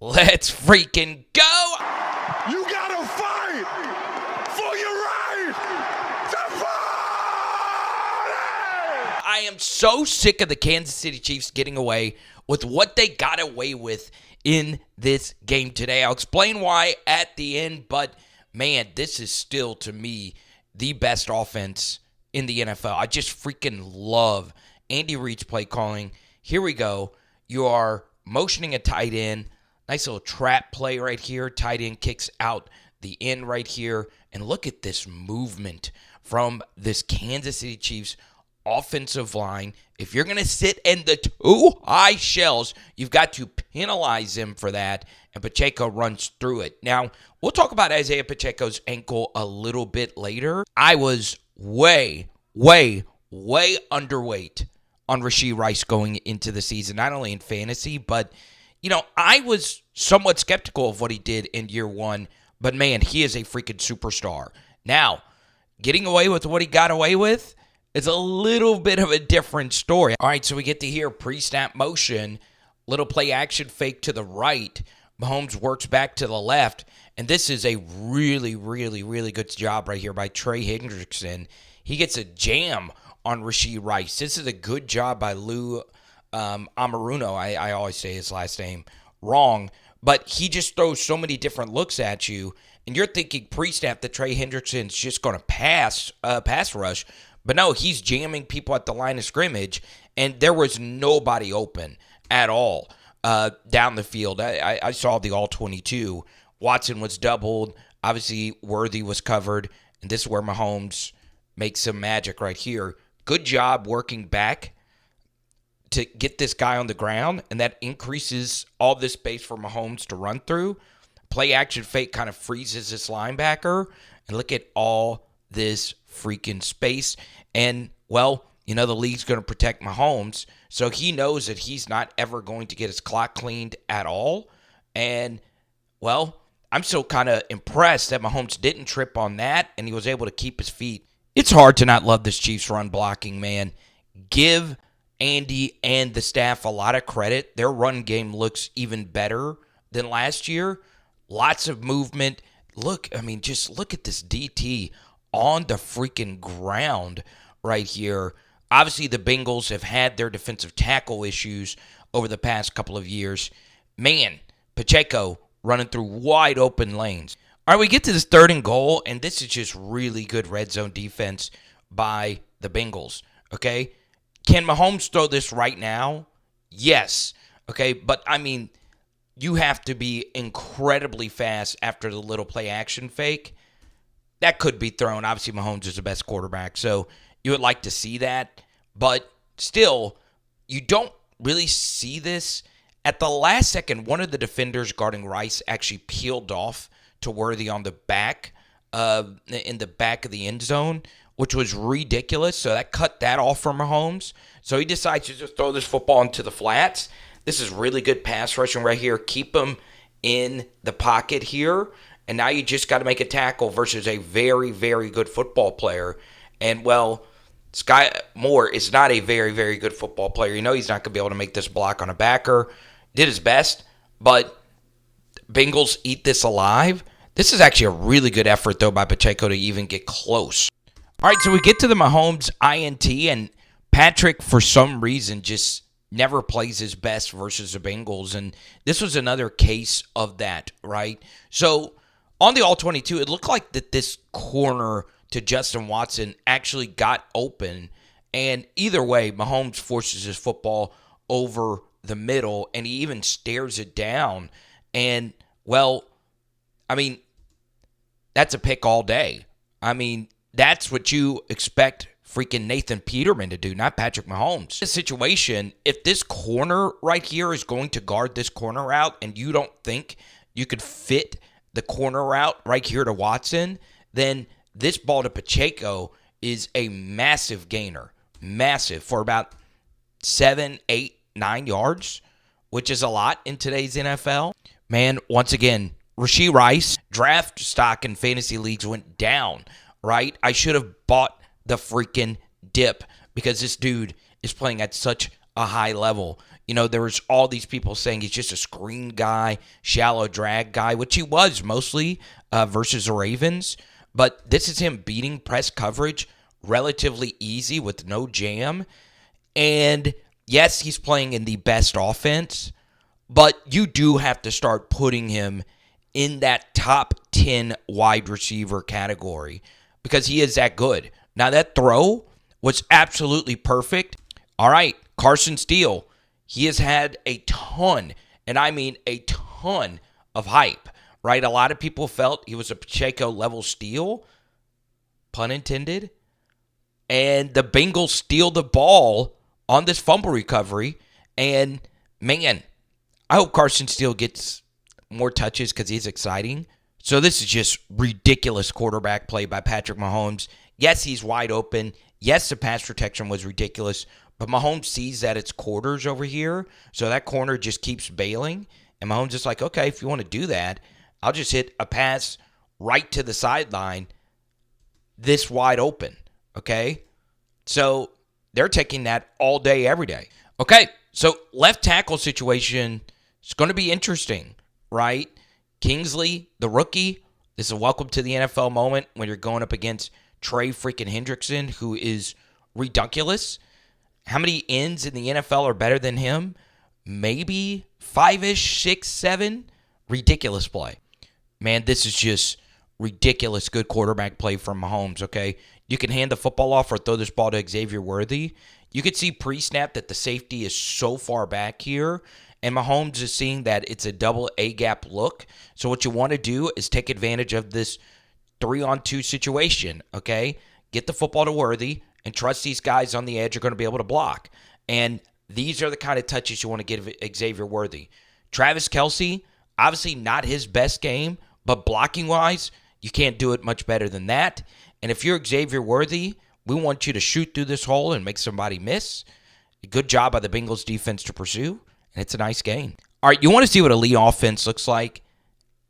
Let's freaking go! You gotta fight for your right to party! I am so sick of the Kansas City Chiefs getting away with what they got away with in this game today. I'll explain why at the end, but man, this is still, to me, the best offense in the NFL. I just freaking love Andy Reid's play calling. Here we go. You are motioning a tight end. Nice little trap play right here. Tight end kicks out the end right here. And look at this movement from this Kansas City Chiefs offensive line. If you're going to sit in the two high shells, you've got to penalize them for that. And Pacheco runs through it. Now, we'll talk about Isaiah Pacheco's ankle a little bit later. I was way underweight on Rashee Rice going into the season, not only in fantasy, but I was somewhat skeptical of what he did in year one, but man, he is a freaking superstar. Now, getting away with what he got away with is a little bit of a different story. All right, so we get to hear pre-snap motion, little play action fake to the right. Mahomes works back to the left, and this is a really good job right here by Trey Hendrickson. He gets a jam on Rashee Rice. This is a good job by Lou Amaruno. I always say his last name wrong, but he just throws so many different looks at you, and you're thinking pre-snap that Trey Hendrickson's just going to pass rush, but no, he's jamming people at the line of scrimmage, and there was nobody open at all down the field. I saw the all-22. Watson was doubled. Obviously, Worthy was covered, and this is where Mahomes makes some magic right here. Good job working back to get this guy on the ground, and that increases all this space for Mahomes to run through. Play action fake kind of freezes this linebacker, and look at all this freaking space. And, well, the league's going to protect Mahomes, so he knows that he's not ever going to get his clock cleaned at all. And, well, I'm still kind of impressed that Mahomes didn't trip on that, and he was able to keep his feet. It's hard to not love this Chiefs run blocking, man. Give Andy and the staff a lot of credit. Their run game looks even better than last year. Lots of movement. Just look at this DT on the freaking ground right here. Obviously, the Bengals have had their defensive tackle issues over the past couple of years. Man, Pacheco running through wide open lanes. All right, we get to this 3rd and goal, and this is just really good red zone defense by the Bengals, okay? Can Mahomes throw this right now? Yes, okay? But, you have to be incredibly fast after the little play action fake. That could be thrown. Obviously, Mahomes is the best quarterback, so you would like to see that. But still, you don't really see this. At the last second, one of the defenders guarding Rice actually peeled off to Worthy on the back, in the back of the end zone, which was ridiculous. So that cut that off from Mahomes. So he decides to just throw this football into the flats. This is really good pass rushing right here. Keep him in the pocket here. And now you just got to make a tackle versus a very good football player. And, well, Sky Moore is not a very good football player. He's not going to be able to make this block on a backer. Did his best, but Bengals eat this alive. This is actually a really good effort, though, by Pacheco to even get close. All right, so we get to the Mahomes INT, and Patrick, for some reason, just never plays his best versus the Bengals, and this was another case of that, right? So on the all-22, it looked like that this corner to Justin Watson actually got open, and either way, Mahomes forces his football over the middle, and he even stares it down, and, well, that's a pick all day. That's what you expect freaking Nathan Peterman to do, not Patrick Mahomes. This situation, if this corner right here is going to guard this corner route and you don't think you could fit the corner route right here to Watson, then this ball to Pacheco is a massive gainer. Massive for about 7, 8, 9 yards, which is a lot in today's NFL. Man, once again, Rashee Rice, draft stock in fantasy leagues went down, right? I should have bought the freaking dip because this dude is playing at such a high level. There was all these people saying he's just a screen guy, shallow drag guy, which he was mostly versus the Ravens. But this is him beating press coverage relatively easy with no jam. And yes, he's playing in the best offense, but you do have to start putting him in that top 10 wide receiver category because he is that good. Now, that throw was absolutely perfect. All right, Carson Steele, he has had a ton, and I mean a ton of hype, right? A lot of people felt he was a Pacheco-level steal, pun intended, and the Bengals steal the ball on this fumble recovery, and man, I hope Carson Steele gets more touches because he's exciting. So this is just ridiculous quarterback play by Patrick Mahomes. Yes, he's wide open. Yes, the pass protection was ridiculous, but Mahomes sees that it's quarters over here, so that corner just keeps bailing, and Mahomes is like, okay, if you want to do that, I'll just hit a pass right to the sideline this wide open, okay? So they're taking that all day, every day. Okay, so left tackle situation is going to be interesting, right? Kingsley, the rookie, this is a welcome to the NFL moment when you're going up against Trey freaking Hendrickson, who is ridiculous. How many ends in the NFL are better than him? Maybe 5-ish, 6, 7. Ridiculous play. Man, this is just ridiculous good quarterback play from Mahomes, okay? You can hand the football off or throw this ball to Xavier Worthy. You could see pre-snap that the safety is so far back here, and Mahomes is seeing that it's a double A-gap look. So what you want to do is take advantage of this 3-on-2 situation, okay? Get the football to Worthy and trust these guys on the edge are going to be able to block. And these are the kind of touches you want to give Xavier Worthy. Travis Kelce, obviously not his best game, but blocking-wise, you can't do it much better than that. And if you're Xavier Worthy, we want you to shoot through this hole and make somebody miss. A good job by the Bengals defense to pursue, and it's a nice game. All right, you want to see what elite offense looks like?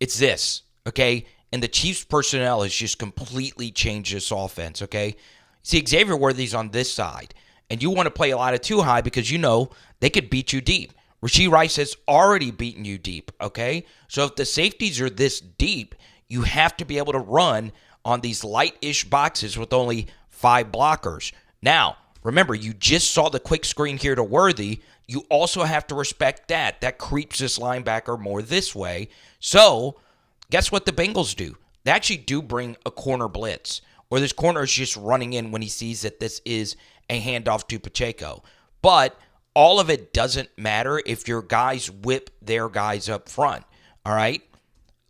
It's this, okay? And the Chiefs personnel has just completely changed this offense, okay? See, Xavier Worthy's on this side, and you want to play a lot of too high because you know they could beat you deep. Rashee Rice has already beaten you deep, okay? So if the safeties are this deep, you have to be able to run on these light-ish boxes with only 5 blockers. Now, remember, you just saw the quick screen here to Worthy. You also have to respect that. That creeps this linebacker more this way. So, guess what the Bengals do? They actually do bring a corner blitz, or this corner is just running in when he sees that this is a handoff to Pacheco. But all of it doesn't matter if your guys whip their guys up front, all right?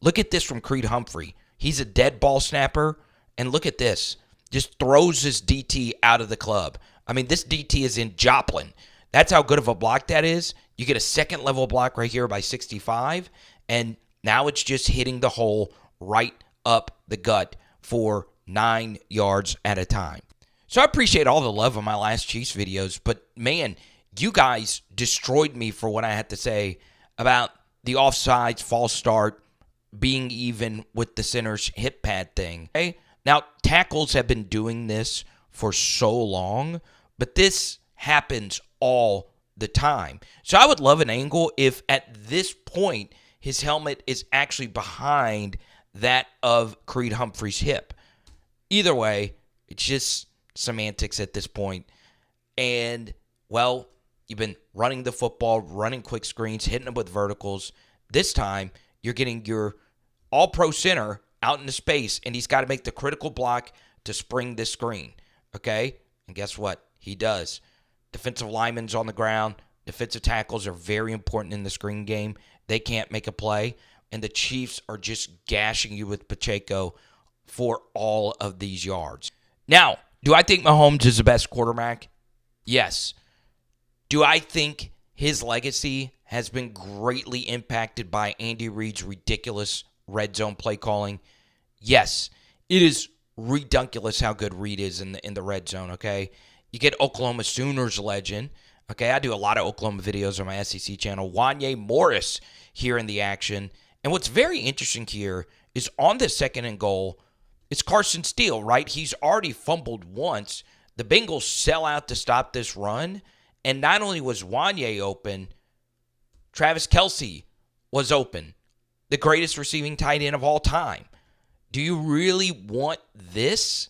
Look at this from Creed Humphrey. He's a dead ball snapper, and look at this. Just throws this DT out of the club. I mean, this DT is in Joplin. That's how good of a block that is. You get a second-level block right here by 65, and now it's just hitting the hole right up the gut for 9 yards at a time. So I appreciate all the love on my last Chiefs videos, but man, you guys destroyed me for what I had to say about the offsides, false start, being even with the center's hip pad thing. Okay? Now, tackles have been doing this for so long, but this happens all the time. So I would love an angle if at this point his helmet is actually behind that of Creed Humphrey's hip. Either way, it's just semantics at this point. And, well, you've been running the football, running quick screens, hitting them with verticals. This time, you're getting your all-pro center out into space, and he's got to make the critical block to spring this screen, okay? And guess what? He does. Defensive linemen's on the ground. Defensive tackles are very important in the screen game. They can't make a play, and the Chiefs are just gashing you with Pacheco for all of these yards. Now, do I think Mahomes is the best quarterback? Yes. Do I think his legacy has been greatly impacted by Andy Reid's ridiculous red zone play calling? Yes. It is redunculous how good Reid is in the red zone, okay? You get Oklahoma Sooners legend. Okay, I do a lot of Oklahoma videos on my SEC channel. Wanye Morris here in the action. And what's very interesting here is on the 2nd and goal, it's Carson Steele, right? He's already fumbled once. The Bengals sell out to stop this run, And not only was Wanye open, Travis Kelce was open. The greatest receiving tight end of all time. Do you really want this?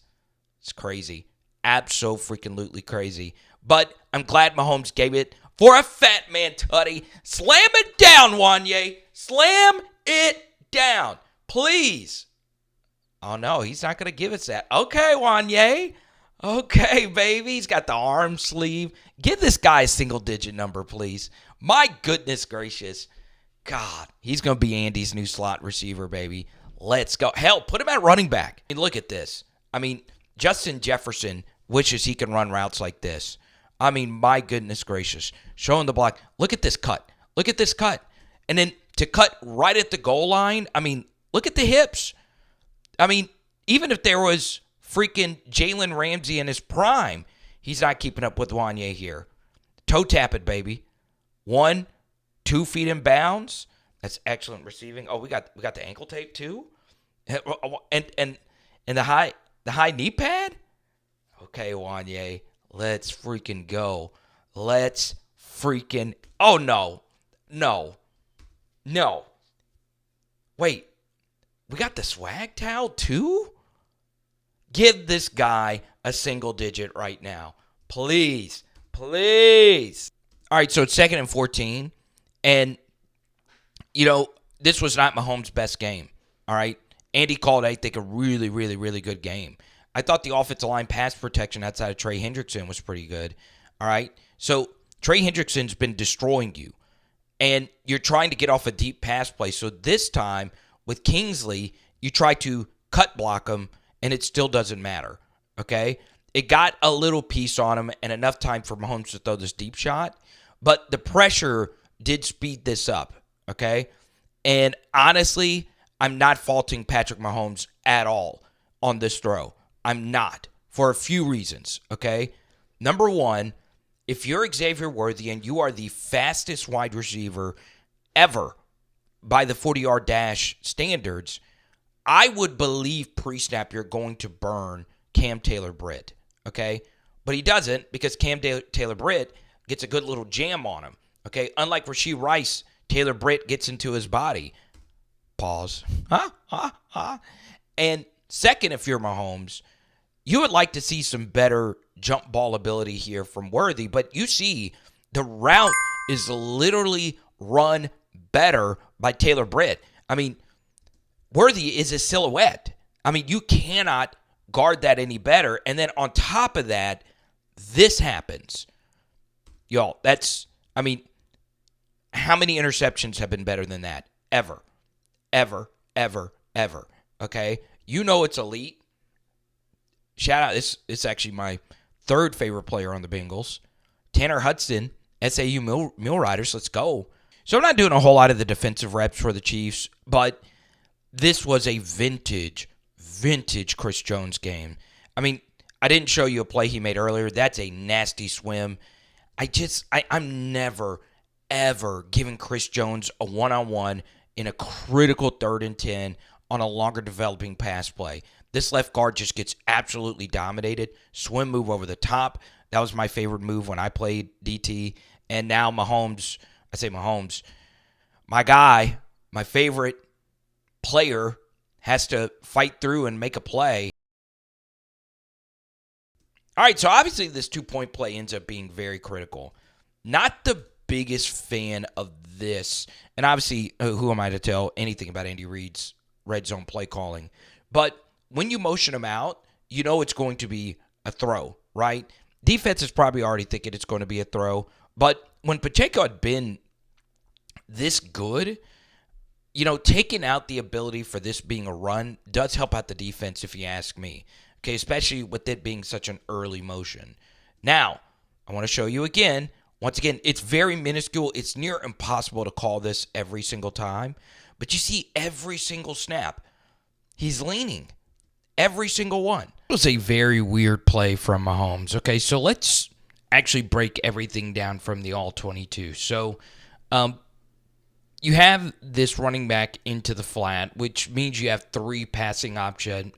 It's crazy. Abso-freaking-lutely crazy. But I'm glad Mahomes gave it for a fat man tutty. Slam it down, Wanye. Slam it down. Please. Oh, no, he's not going to give us that. Okay, Wanye. Okay, baby. He's got the arm sleeve. Give this guy a single-digit number, please. My goodness gracious. God, he's going to be Andy's new slot receiver, baby. Let's go. Hell, put him at running back. I mean, look at this. I mean, Justin Jefferson wishes he can run routes like this. I mean, my goodness gracious. Showing the block. Look at this cut. Look at this cut. And then to cut right at the goal line, I mean, look at the hips. I mean, even if there was freaking Jalen Ramsey in his prime, he's not keeping up with Wanye here. Toe tap it, baby. 1, 2 feet in bounds. That's excellent receiving. Oh, we got the ankle tape too, and the high knee pad. Okay, Wanye, let's freaking go. Let's freaking. Oh no. Wait, we got the swag towel too. Give this guy a single digit right now, please. All right, so it's 2nd and 14, and. You know, this was not Mahomes' best game, all right? Andy called, I think, a really, really, really good game. I thought the offensive line pass protection outside of Trey Hendrickson was pretty good, all right? So Trey Hendrickson's been destroying you, and you're trying to get off a deep pass play. So this time with Kingsley, you try to cut block him, and it still doesn't matter, okay? It got a little piece on him and enough time for Mahomes to throw this deep shot, but the pressure did speed this up. Okay? And honestly, I'm not faulting Patrick Mahomes at all on this throw. I'm not. For a few reasons. Okay? Number one, if you're Xavier Worthy and you are the fastest wide receiver ever by the 40-yard dash standards, I would believe pre-snap you're going to burn Cam Taylor-Britt. Okay? But he doesn't because Cam Taylor-Britt gets a good little jam on him. Okay? Unlike Rashee Rice, Taylor-Britt gets into his body. Pause. And second, if you're Mahomes, you would like to see some better jump ball ability here from Worthy, but you see the route is literally run better by Taylor-Britt. I mean, Worthy is a silhouette. I mean, you cannot guard that any better. And then on top of that, this happens. Y'all, I mean, how many interceptions have been better than that? Ever. Okay? You know it's elite. Shout out. This is actually my third favorite player on the Bengals. Tanner Hudson, SAU Mule Riders. Let's go. So I'm not doing a whole lot of the defensive reps for the Chiefs, but this was a vintage Chris Jones game. I mean, I didn't show you a play he made earlier. That's a nasty swim. I'm never ever giving Chris Jones a one-on-one in a critical 3rd and 10 on a longer developing pass play. This left guard just gets absolutely dominated. Swim move over the top. That was my favorite move when I played DT. And now Mahomes, my guy, my favorite player has to fight through and make a play. All right, so obviously this 2-point play ends up being very critical. Not the biggest fan of this, and obviously, who am I to tell anything about Andy Reid's red zone play calling? But when you motion him out, you know it's going to be a throw, right? Defense is probably already thinking it's going to be a throw, but when Pacheco had been this good, you know, taking out the ability for this being a run does help out the defense, if you ask me. Okay, especially with it being such an early motion. Now, I want to show you again. Once again, it's very minuscule. It's near impossible to call this every single time. But you see every single snap, he's leaning. Every single one. It was a very weird play from Mahomes. Okay, so let's actually break everything down from the all-22. So you have this running back into the flat, which means you have three passing options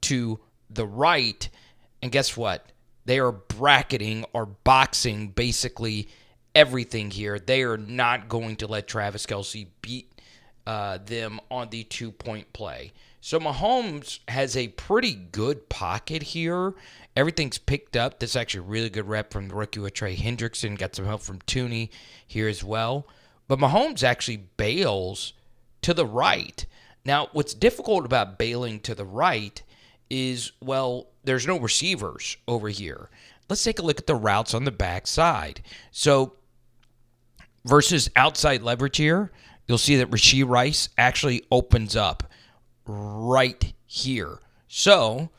to the right. And guess what? They are bracketing or boxing basically everything here. They are not going to let Travis Kelce beat them on the 2-point play. So Mahomes has a pretty good pocket here. Everything's picked up. This is actually a really good rep from the rookie with Trey Hendrickson. Got some help from Tooney here as well. But Mahomes actually bails to the right. Now, what's difficult about bailing to the right is, well, there's no receivers over here. Let's take a look at the routes on the backside. So versus outside leverage here, you'll see that Rashee Rice actually opens up right here. So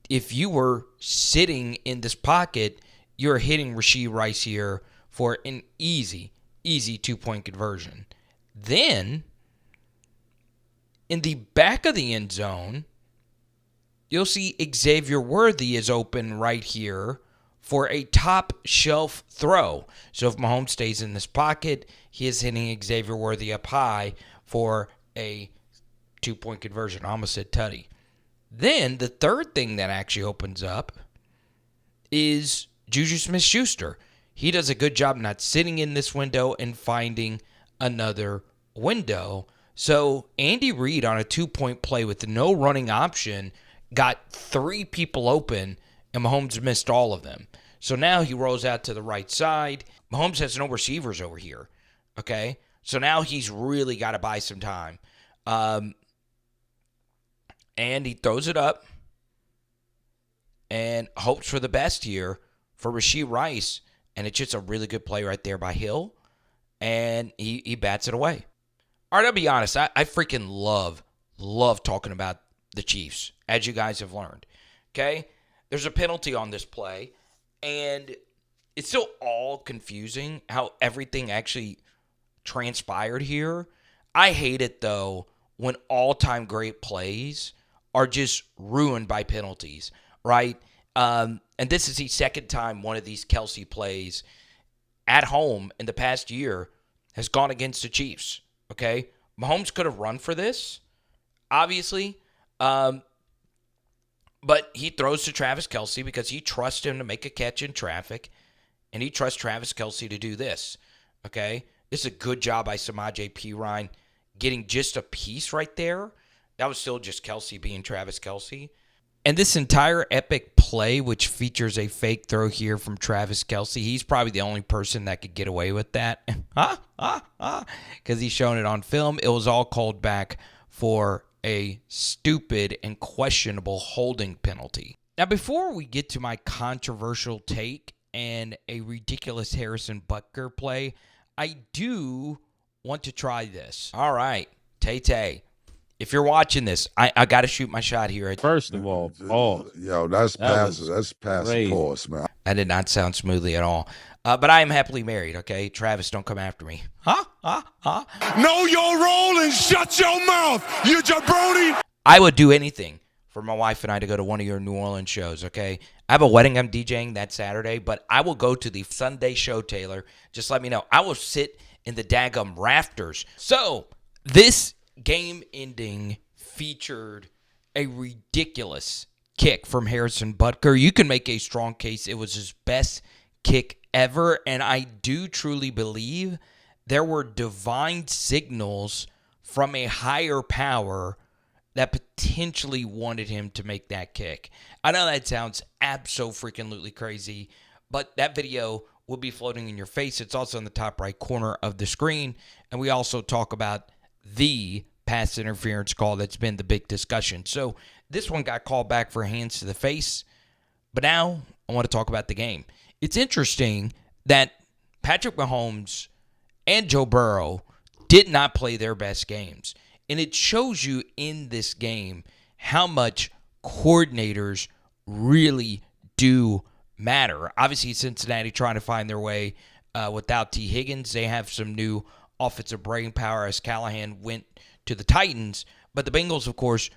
if you were sitting in this pocket, you're hitting Rashee Rice here for an easy 2-point conversion. Then in the back of the end zone, you'll see Xavier Worthy is open right here for a top shelf throw. So if Mahomes stays in this pocket, he is hitting Xavier Worthy up high for a 2-point conversion. I almost said tutty. Then the third thing that actually opens up is Juju Smith-Schuster. He does a good job not sitting in this window and finding another window. So Andy Reid on a 2-point play with no running option got 3 people open, and Mahomes missed all of them. So now he rolls out to the right side. Mahomes has no receivers over here, okay? So now he's really got to buy some time. And he throws it up and hopes for the best here for Rashee Rice. And it's just a really good play right there by Hill. And he bats it away. All right, I'll be honest. I freaking love talking about the Chiefs, as you guys have learned. Okay? There's a penalty on this play. And it's still all confusing how everything actually transpired here. I hate it, though, when all-time great plays are just ruined by penalties, right? And this is the second time one of these Kelce plays at home in the past year has gone against the Chiefs, okay? Mahomes could have run for this, obviously, but he throws to Travis Kelce because he trusts him to make a catch in traffic, and he trusts Travis Kelce to do this, okay? This is a good job by Samaje Perine getting just a piece right there. That was still just Kelce being Travis Kelce. And this entire epic play, which features a fake throw here from Travis Kelce, he's probably the only person that could get away with that. Because he's shown it on film. It was all called back for a stupid and questionable holding penalty. Now, before we get to my controversial take and a ridiculous Harrison Butker play, I do want to try this. All right, Tay. If you're watching this, I got to shoot my shot here. First of all, pause. Yo, that's past pause, man. That did not sound smoothly at all. But I am happily married, okay? Travis, don't come after me. Know your role and shut your mouth, you jabroni. I would do anything for my wife and I to go to one of your New Orleans shows, okay? I have a wedding I'm DJing that Saturday, but I will go to the Sunday show, Taylor. Just let me know. I will sit in the daggum rafters. So, this game ending featured a ridiculous kick from Harrison Butker. You can make a strong case it was his best kick ever, and I do truly believe there were divine signals from a higher power that potentially wanted him to make that kick. I know that sounds abso-freaking-lutely crazy, but that video will be floating in your face. It's also in the top right corner of the screen, and we also talk about the pass interference call that's been the big discussion. So this one got called back for hands to the face, but now I want to talk about the game. It's interesting that Patrick Mahomes and Joe Burrow did not play their best games, and it shows you in this game how much coordinators really do matter. Obviously, Cincinnati trying to find their way without T. Higgins. They have some new offensive brain power as Callahan went to the Titans, but the Bengals, of course,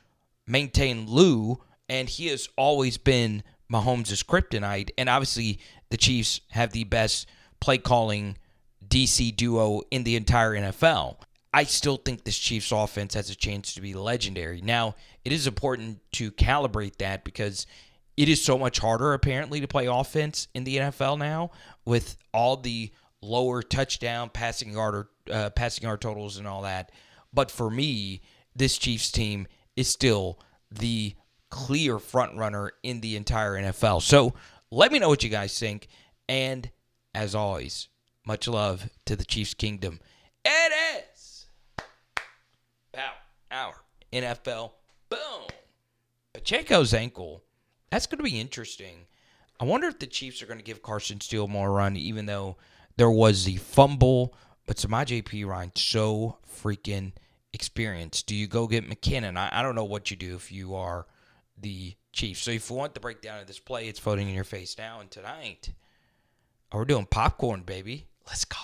maintain Lou, and he has always been Mahomes' kryptonite, and obviously the Chiefs have the best play-calling DC duo in the entire NFL. I still think this Chiefs offense has a chance to be legendary. Now, it is important to calibrate that because it is so much harder, apparently, to play offense in the NFL now with all the lower touchdown, passing yard totals and all that. But for me, this Chiefs team is still the clear front runner in the entire NFL. So let me know what you guys think. And as always, much love to the Chiefs Kingdom. It is about our NFL. Boom. Pacheco's ankle. That's going to be interesting. I wonder if the Chiefs are going to give Carson Steele more run, even though there was the fumble. But Samaje Perine, so freaking experienced. Do you go get McKinnon? I don't know what you do if you are the Chiefs. So if you want the breakdown of this play, it's voting in your face now. And tonight, we're doing popcorn, baby. Let's go.